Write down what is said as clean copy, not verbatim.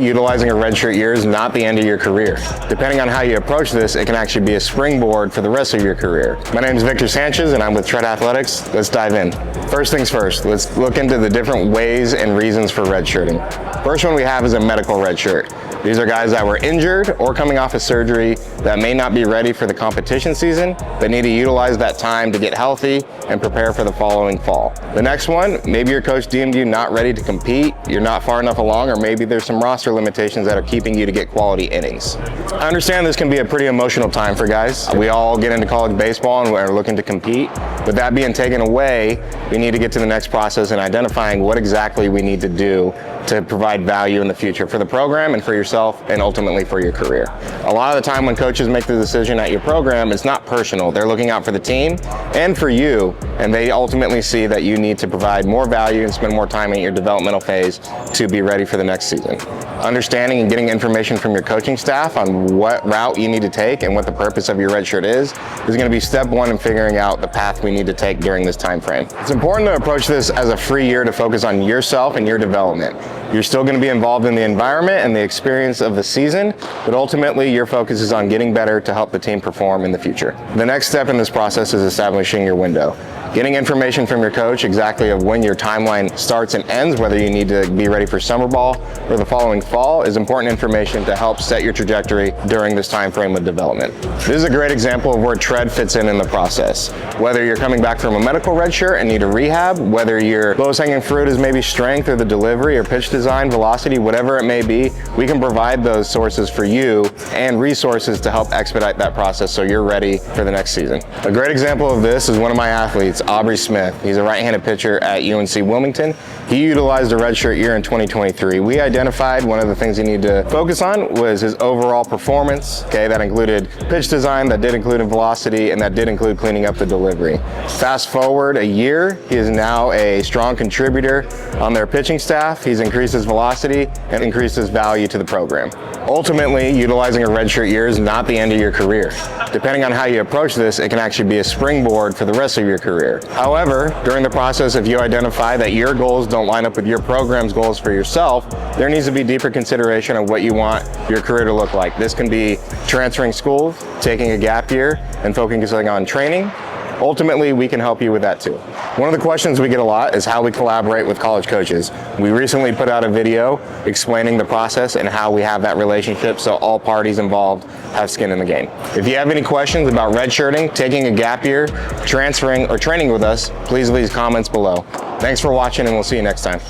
Utilizing a redshirt year is not the end of your career. Depending on how you approach this, it can actually be a springboard for the rest of your career. My name is Victor Sanchez and I'm with Tread Athletics. Let's dive in. First things first, let's look into the different ways and reasons for redshirting. First one we have is a medical redshirt. These are guys that were injured or coming off of surgery that may not be ready for the competition season, but need to utilize that time to get healthy and prepare for the following fall. The next one, maybe your coach deemed you not ready to compete, you're not far enough along, or maybe there's some roster limitations that are keeping you to get quality innings. I understand this can be a pretty emotional time for guys. We all get into college baseball and we're looking to compete. With that being taken away, we need to get to the next process and identifying what exactly we need to do to provide value in the future for the program and for yourself and ultimately for your career. A lot of the time when coaches make the decision at your program, it's not personal. They're looking out for the team and for you, and they ultimately see that you need to provide more value and spend more time in your developmental phase to be ready for the next season. Understanding and getting information from your coaching staff on what route you need to take and what the purpose of your redshirt is going to be step one in figuring out the path we need to take during this time frame. It's important to approach this as a free year to focus on yourself and your development. You're still going to be involved in the environment and the experience of the season, but ultimately your focus is on getting better to help the team perform in the future. The next step in this process is establishing your window. Getting information from your coach exactly of when your timeline starts and ends, whether you need to be ready for summer ball or the following fall, is important information to help set your trajectory during this time frame of development. This is a great example of where Tread fits in the process. Whether you're coming back from a medical redshirt and need a rehab, whether your lowest hanging fruit is maybe strength or the delivery or pitch design, velocity, whatever it may be, we can provide those sources for you and resources to help expedite that process so you're ready for the next season. A great example of this is one of my athletes, Aubrey Smith. He's a right-handed pitcher at UNC Wilmington. He utilized a redshirt year in 2023. We identified one of the things he needed to focus on was his overall performance. Okay, that included pitch design, that did include velocity, and that did include cleaning up the delivery. Fast forward a year, he is now a strong contributor on their pitching staff. He's increased his velocity and increased his value to the program. Ultimately, utilizing a redshirt year is not the end of your career. Depending on how you approach this, it can actually be a springboard for the rest of your career. However, during the process, if you identify that your goals don't line up with your program's goals for yourself, there needs to be deeper consideration of what you want your career to look like. This can be transferring schools, taking a gap year, and focusing on training. Ultimately, we can help you with that too. One of the questions we get a lot is how we collaborate with college coaches. We recently put out a video explaining the process and how we have that relationship so all parties involved have skin in the game. If you have any questions about redshirting, taking a gap year, transferring, or training with us, please leave comments below. Thanks for watching and we'll see you next time.